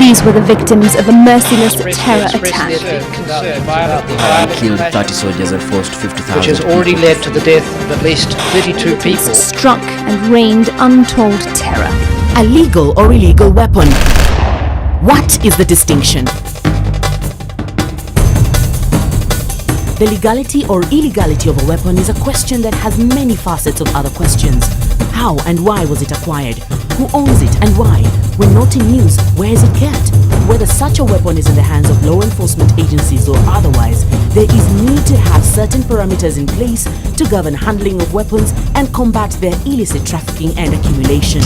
These were the victims of a merciless terror attack, Killed 30 soldiers and forced 50,000 which has already led to the death of at least 32 people. Struck and rained untold terror. A legal or illegal weapon. What is the distinction? The legality or illegality of a weapon is a question that has many facets of other questions. How and why was it acquired? Who owns it and why? When not in use, where is it kept? Whether such a weapon is in the hands of law enforcement agencies or otherwise, there is need to have certain parameters in place to govern handling of weapons and combat their illicit trafficking and accumulation.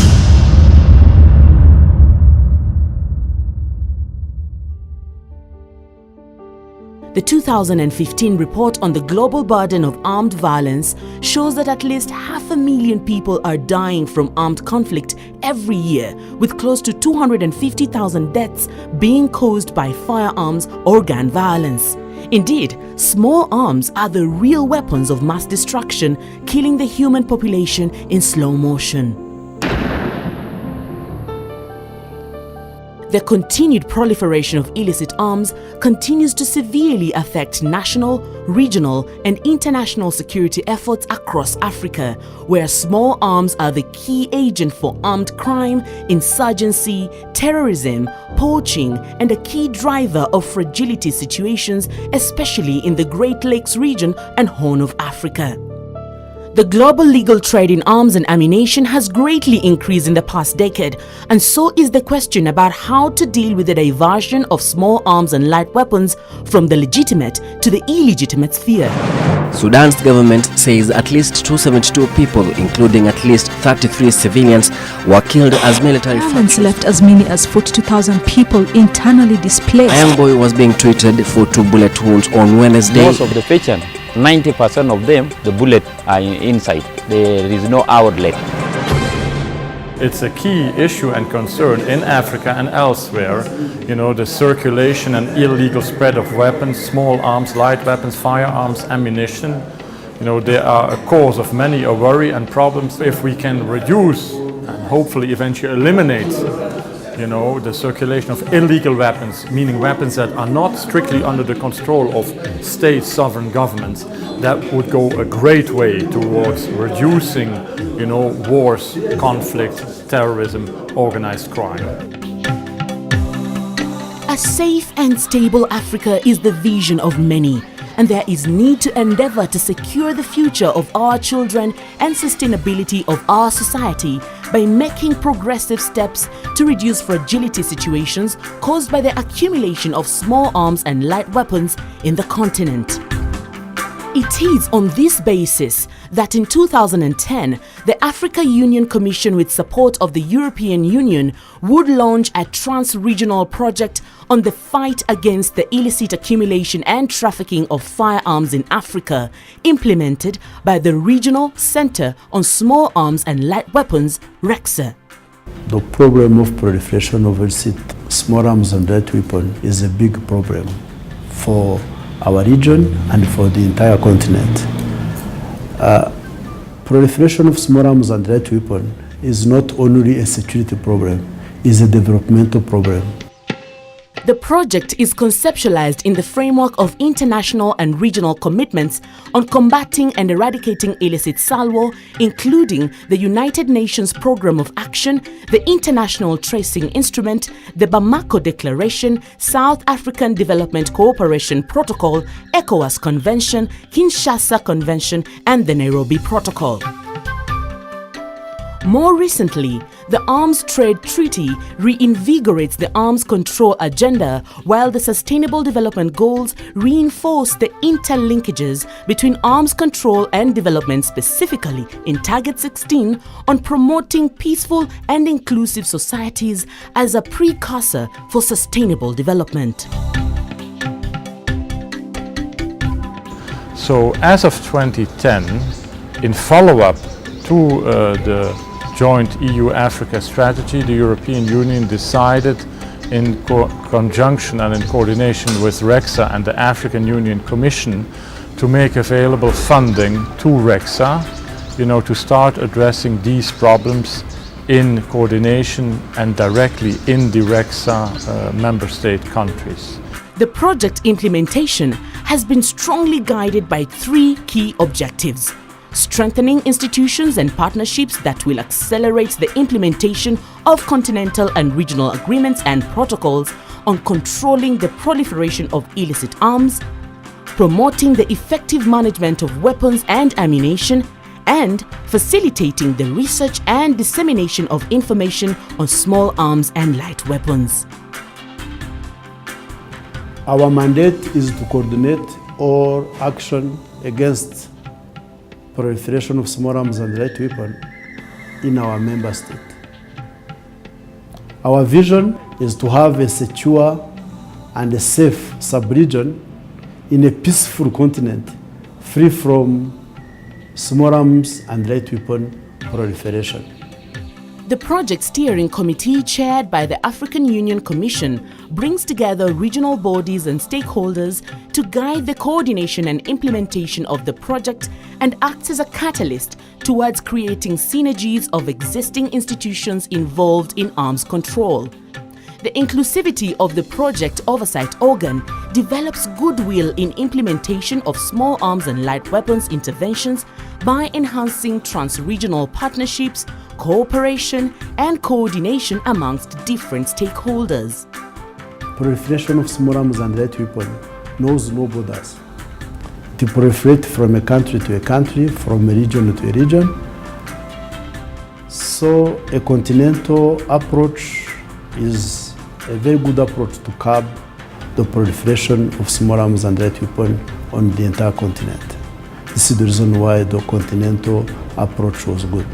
The 2015 report on the global burden of armed violence shows that at least 500,000 people are dying from armed conflict every year, with close to 250,000 deaths being caused by firearms or gun violence. Indeed, small arms are the real weapons of mass destruction, killing the human population in slow motion. The continued proliferation of illicit arms continues to severely affect national, regional, and international security efforts across Africa, where small arms are the key agent for armed crime, insurgency, terrorism, poaching, and a key driver of fragility situations, especially in the Great Lakes region and Horn of Africa. The global legal trade in arms and ammunition has greatly increased in the past decade, and so is the question about how to deal with the diversion of small arms and light weapons from the legitimate to the illegitimate sphere. Sudan's government says at least 272 people, including at least 33 civilians, were killed as military Violence left as many as 42,000 people internally displaced. A young boy was being treated for 2 bullet wounds on Wednesday. Most of the patients, 90% of them, the bullets are inside. There is no outlet. It's a key issue and concern in Africa and elsewhere. You know, the circulation and illegal spread of weapons, small arms, light weapons, firearms, ammunition. You know, they are a cause of many a worry and problems. If we can reduce and hopefully eventually eliminate, you know, the circulation of illegal weapons, meaning weapons that are not strictly under the control of state sovereign governments, that would go a great way towards reducing, you know, wars, conflict, terrorism, organized crime. A safe and stable Africa is the vision of many, and there is need to endeavor to secure the future of our children and sustainability of our society by making progressive steps to reduce fragility situations caused by the accumulation of small arms and light weapons in the continent. It is on this basis that in 2010, the Africa Union Commission, with support of the European Union, would launch a trans-regional project on the fight against the illicit accumulation and trafficking of firearms in Africa, implemented by the Regional Center on Small Arms and Light Weapons, RECSA. The problem of proliferation of illicit small arms and light weapons is a big problem for our region and for the entire continent. Proliferation of small arms and light weapons is not only a security problem, it's a developmental problem. The project is conceptualized in the framework of international and regional commitments on combating and eradicating illicit salvo, including the United Nations Programme of Action, the International Tracing Instrument, the Bamako Declaration, South African Development Cooperation Protocol, ECOWAS Convention, Kinshasa Convention, and the Nairobi Protocol. More recently, the Arms Trade Treaty reinvigorates the arms control agenda, while the Sustainable Development Goals reinforce the interlinkages between arms control and development, specifically in Target 16 on promoting peaceful and inclusive societies as a precursor for sustainable development. So as of 2010, in follow-up to the joint EU-Africa strategy, the European Union decided in conjunction and in coordination with RECSA and the African Union Commission to make available funding to RECSA, you know, to start addressing these problems in coordination and directly in the RECSA member state countries. The project implementation has been strongly guided by 3 key objectives: strengthening institutions and partnerships that will accelerate the implementation of continental and regional agreements and protocols on controlling the proliferation of illicit arms, promoting the effective management of weapons and ammunition, and facilitating the research and dissemination of information on small arms and light weapons. Our mandate is to coordinate all action against proliferation of small arms and light weapons in our member state. Our vision is to have a secure and a safe sub-region in a peaceful continent, free from small arms and light weapon proliferation. The project steering committee, chaired by the African Union Commission, brings together regional bodies and stakeholders to guide the coordination and implementation of the project and acts as a catalyst towards creating synergies of existing institutions involved in arms control. The inclusivity of the project oversight organ develops goodwill in implementation of small arms and light weapons interventions by enhancing trans-regional partnerships, cooperation and coordination amongst different stakeholders. Proliferation of small arms and light weapons knows no borders. To proliferate from a country to a country, from a region to a region. So a continental approach is a very good approach to curb the proliferation of small arms and light weapons on the entire continent. This is the reason why the continental approach was good.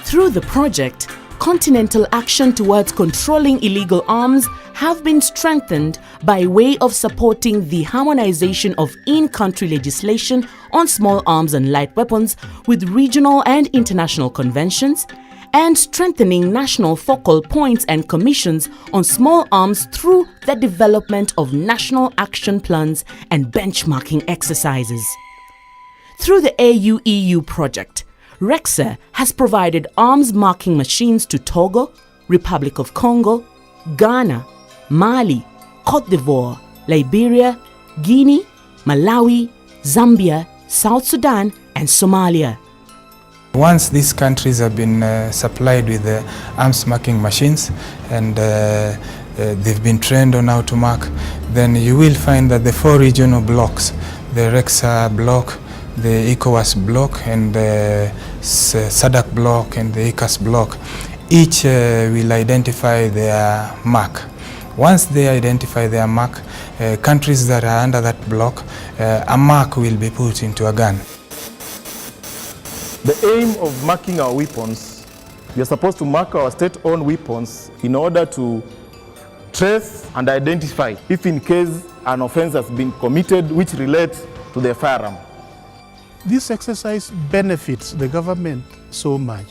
Through the project, continental action towards controlling illegal arms have been strengthened by way of supporting the harmonization of in-country legislation on small arms and light weapons with regional and international conventions, and strengthening national focal points and commissions on small arms through the development of national action plans and benchmarking exercises. Through the AU-EU project, RECSA has provided arms marking machines to Togo, Republic of Congo, Ghana, Mali, Cote d'Ivoire, Liberia, Guinea, Malawi, Zambia, South Sudan, and Somalia. Once these countries have been supplied with the arms marking machines and they've been trained on how to mark, then you will find that the 4 regional blocks, the RECSA block, the ECOWAS block, and the SADC block, and the ECAS block, each will identify their mark. Once they identify their mark, countries that are under that block, a mark will be put into a gun. The aim of marking our weapons, we are supposed to mark our state-owned weapons in order to trace and identify if in case an offense has been committed which relates to the firearm. This exercise benefits the government so much,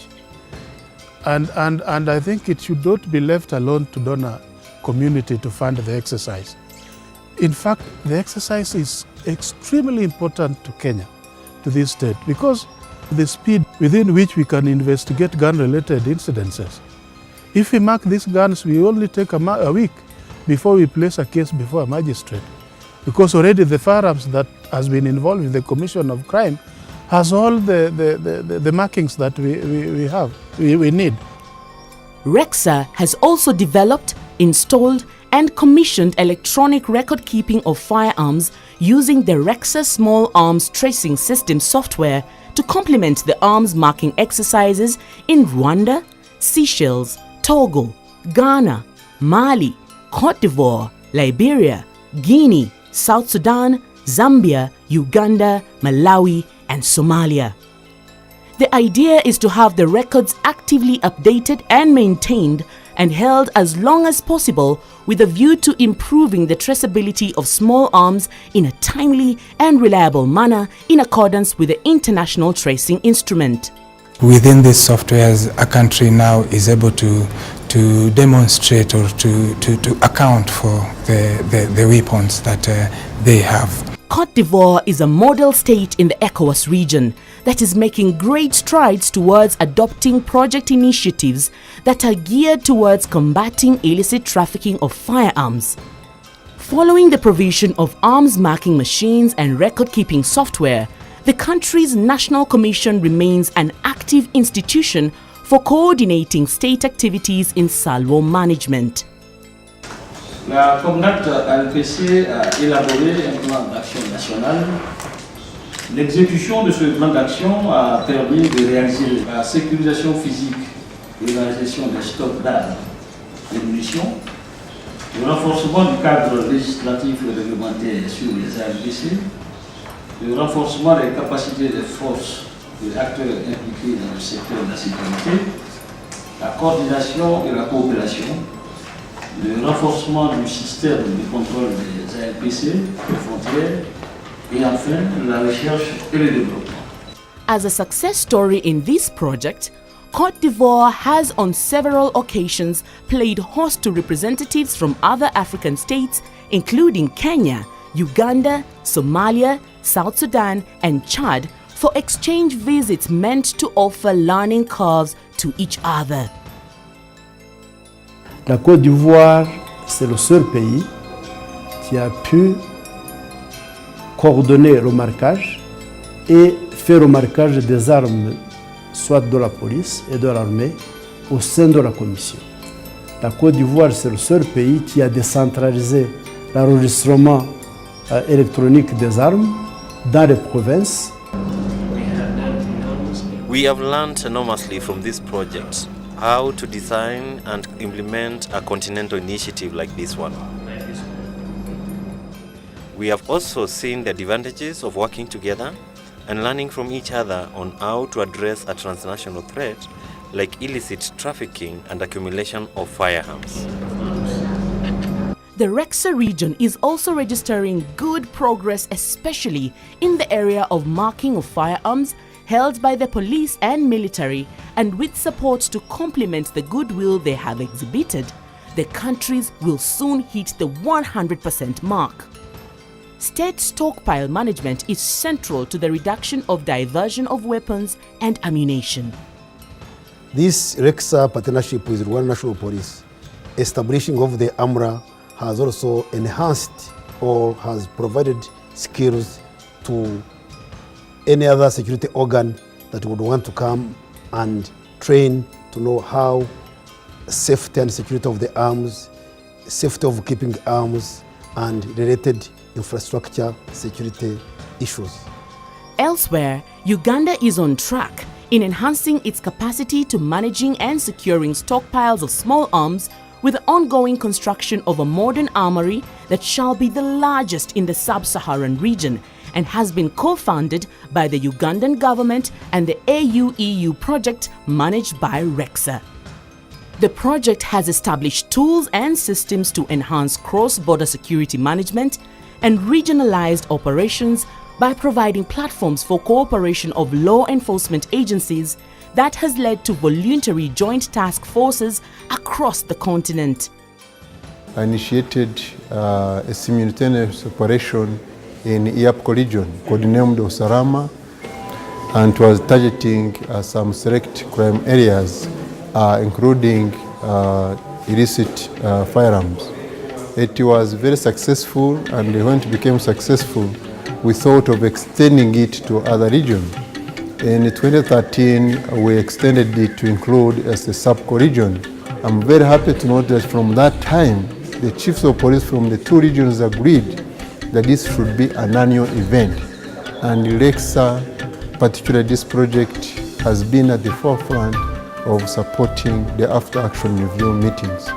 and I think it should not be left alone to donor community to fund the exercise. In fact, the exercise is extremely important to Kenya, to this state, because the speed within which we can investigate gun-related incidences. If we mark these guns, we only take a week before we place a case before a magistrate, because already the firearms that has been involved in the commission of crime has all the markings that we need. RECSA has also developed, installed and commissioned electronic record-keeping of firearms using the RECSA Small Arms Tracing System software to complement the arms marking exercises in Rwanda, Seychelles, Togo, Ghana, Mali, Cote d'Ivoire, Liberia, Guinea, South Sudan, Zambia, Uganda, Malawi, and Somalia. The idea is to have the records actively updated and maintained and held as long as possible with a view to improving the traceability of small arms in a timely and reliable manner in accordance with the international tracing instrument. Within these softwares, a country now is able to demonstrate or to account for the weapons that they have. Côte d'Ivoire is a model state in the ECOWAS region that is making great strides towards adopting project initiatives that are geared towards combating illicit trafficking of firearms. Following the provision of arms marking machines and record-keeping software, the country's National Commission remains an active institution for coordinating state activities in salvo management. La COMNAT RPC a élaboré un plan d'action national. L'exécution de ce plan d'action a permis de réaliser la sécurisation physique et la gestion des stocks d'armes et munitions, le renforcement du cadre législatif et réglementaire sur les RPC, le renforcement des capacités des forces des acteurs impliqués dans le secteur de la sécurité, la coordination et la coopération, le renforcement du système de contrôle des ALPC, des frontières, et enfin la recherche et le développement. As a success story in this project, Côte d'Ivoire has on several occasions played host to representatives from other African states, including Kenya, Uganda, Somalia, South Sudan, and Chad, for exchange visits meant to offer learning curves to each other. La Côte d'Ivoire, c'est le seul pays qui a pu coordonner le marquage et faire le marquage des armes, soit de la police et de l'armée, au sein de la Commission. La Côte d'Ivoire, c'est le seul pays qui a décentralisé l'enregistrement électronique des armes dans les provinces. We have learned enormously from this project how to design and implement a continental initiative like this one. We have also seen the advantages of working together and learning from each other on how to address a transnational threat like illicit trafficking and accumulation of firearms. The RECSA region is also registering good progress, especially in the area of marking of firearms held by the police and military, and with support to complement the goodwill they have exhibited, the countries will soon hit the 100% mark. State stockpile management is central to the reduction of diversion of weapons and ammunition. This RECSA partnership with Rwanda National Police, establishing of the AMRA, has also enhanced or has provided skills to any other security organ that would want to come and train to know how safety and security of the arms, safety of keeping arms, and related infrastructure security issues. Elsewhere, Uganda is on track in enhancing its capacity to managing and securing stockpiles of small arms with the ongoing construction of a modern armory that shall be the largest in the sub-Saharan region and has been co-founded by the Ugandan government and the AU-EU project managed by RECSA. The project has established tools and systems to enhance cross-border security management and regionalized operations by providing platforms for cooperation of law enforcement agencies that has led to voluntary joint task forces across the continent. I initiated a simultaneous operation in Iapco region, codenamed Osarama, and was targeting some select crime areas, including illicit firearms. It was very successful, and when it became successful, we thought of extending it to other regions. In 2013, we extended it to include as a sub-core region. I'm very happy to note that from that time, the chiefs of police from the two regions agreed that this should be an annual event. And RECSA, particularly this project, has been at the forefront of supporting the after-action review meetings.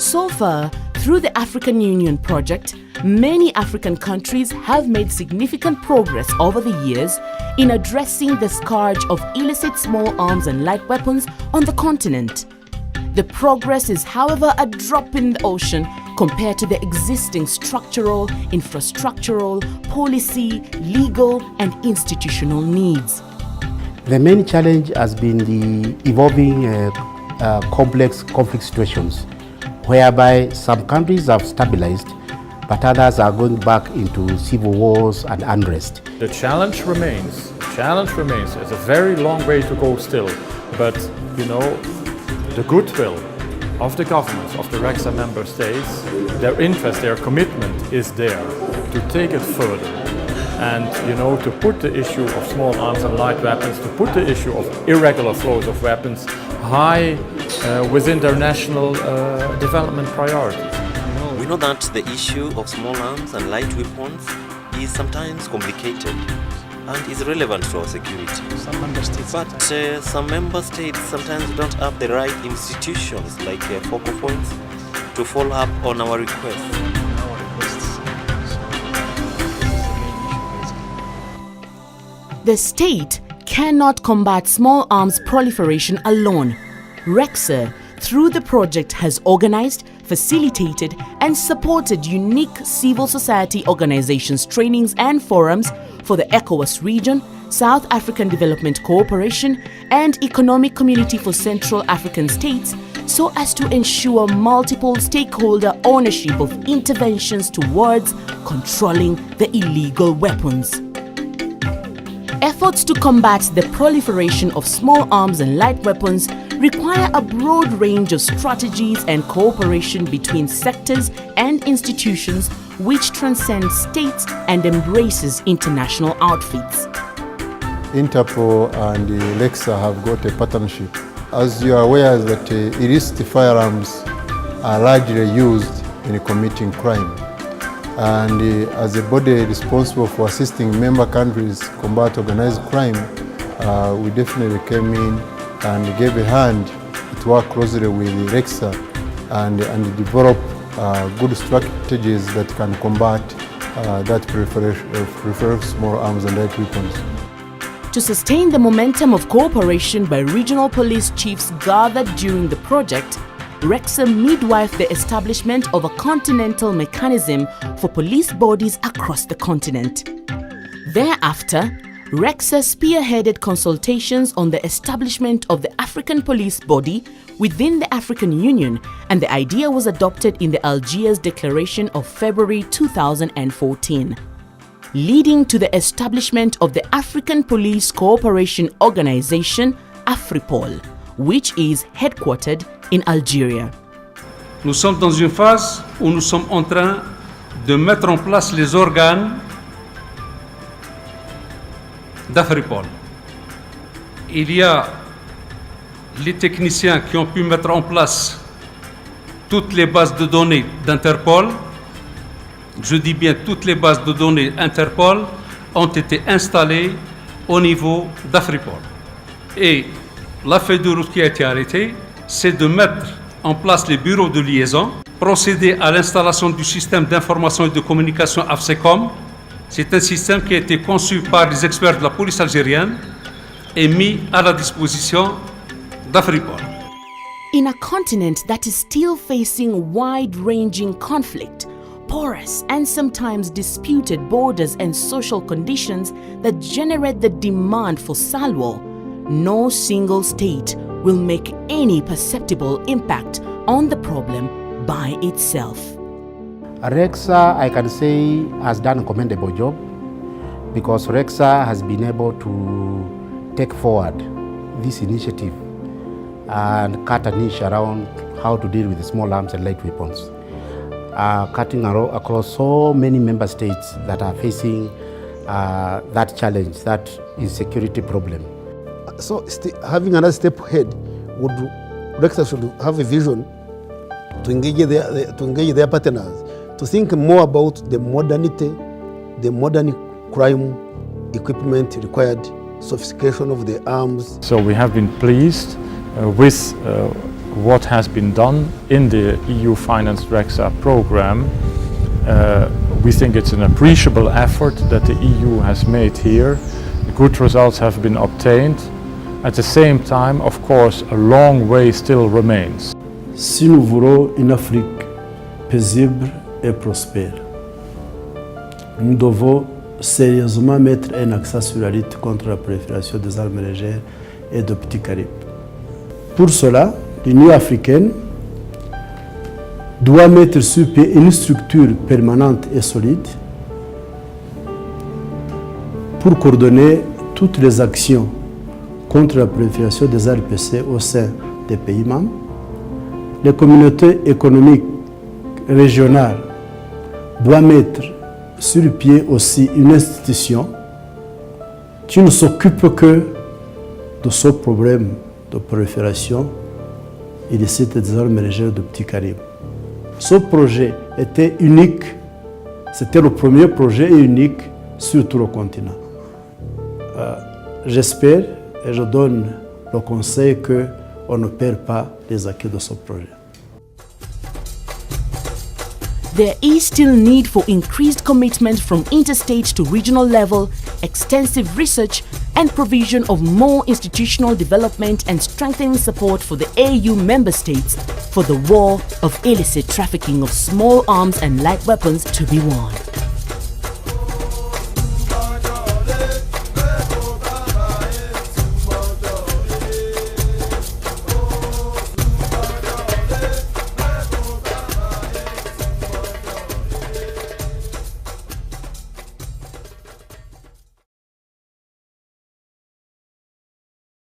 So far, through the African Union project, many African countries have made significant progress over the years in addressing the scourge of illicit small arms and light weapons on the continent. The progress is, however, a drop in the ocean compared to the existing structural, infrastructural, policy, legal, and institutional needs. The main challenge has been the evolving complex conflict situations, whereby some countries have stabilized but others are going back into civil wars and unrest. The challenge remains. It's a very long way to go still, but the goodwill of the governments of the RECSA member states, their interest, their commitment is there to take it further and to put the issue of small arms and light weapons, to put the issue of irregular flows of weapons high within their national development priorities. We know that the issue of small arms and light weapons is sometimes complicated and is relevant to our security. Some member states. But some member states sometimes don't have the right institutions like focal points to follow up on our requests. The state cannot combat small arms proliferation alone. RECSA, through the project, has organized, facilitated and supported unique civil society organizations, trainings and forums for the ECOWAS region, South African Development Cooperation and Economic Community for Central African States, so as to ensure multiple stakeholder ownership of interventions towards controlling the illegal weapons. Efforts to combat the proliferation of small arms and light weapons require a broad range of strategies and cooperation between sectors and institutions which transcend states and embraces international outfits. Interpol and RECSA have got a partnership. As you are aware that illicit firearms are largely used in committing crime. And as a body responsible for assisting member countries combat organized crime, we definitely came in and gave a hand to work closely with RECSA and develop good strategies that can combat that proliferation of small arms and light weapons. To sustain the momentum of cooperation by regional police chiefs gathered during the project, RECSA midwifed the establishment of a continental mechanism for police bodies across the continent. Thereafter, RECSA spearheaded consultations on the establishment of the African police body within the African Union, and the idea was adopted in the Algiers Declaration of February 2014, leading to the establishment of the African Police Cooperation Organization, AFRIPOL, which is headquartered in Algeria. Nous sommes dans une phase où nous sommes en train de mettre en place les organes d'AFRIPOL. Il y a les techniciens qui ont pu mettre en place toutes les bases de données d'Interpol. Je dis bien toutes les bases de données Interpol ont été installées au niveau d'AFRIPOL. Et la feuille de route qui a été arrêtée, c'est de mettre en place les bureaux de liaison, procéder à l'installation du système d'information et de communication AFSECOM. C'est un système qui a été conçu par les experts de la police algérienne et mis à la disposition d'AFRIPOL. In a continent that is still facing wide-ranging conflict, porous and sometimes disputed borders and social conditions that generate the demand for salvo, no single state will make any perceptible impact on the problem by itself. RECSA, I can say, has done a commendable job because RECSA has been able to take forward this initiative and cut a niche around how to deal with the small arms and light weapons. Cutting across so many member states that are facing that challenge, that insecurity problem. So having another step ahead, RECSA should have a vision to engage their partners, to think more about the modernity, the modern crime equipment required, sophistication of the arms. So we have been pleased with what has been done in the EU-financed RECSA program. We think it's an appreciable effort that the EU has made here. Good results have been obtained. At the same time, of course, a long way still remains. Si nous voulons une Afrique paisible et prospère, nous devons sérieusement mettre un accent sur la lutte contre la prolifération des armes légères et de petits calibres. Pour cela, l'Union africaine doit mettre sur pied une structure permanente et solide pour coordonner toutes les actions contre la prolifération des RPC au sein des pays membres. Les communautés économiques régionales doivent mettre sur pied aussi une institution qui ne s'occupe que de ce problème de prolifération illicite des armes légères de petit calibre. Ce projet était unique, c'était le premier projet unique sur tout le continent. J'espère et je donne le conseil qu'on ne perd pas les acquis de ce projet. There is still need for increased commitment from interstate to regional level, extensive research and provision of more institutional development and strengthening support for the AU member states for the war of illicit trafficking of small arms and light weapons to be won.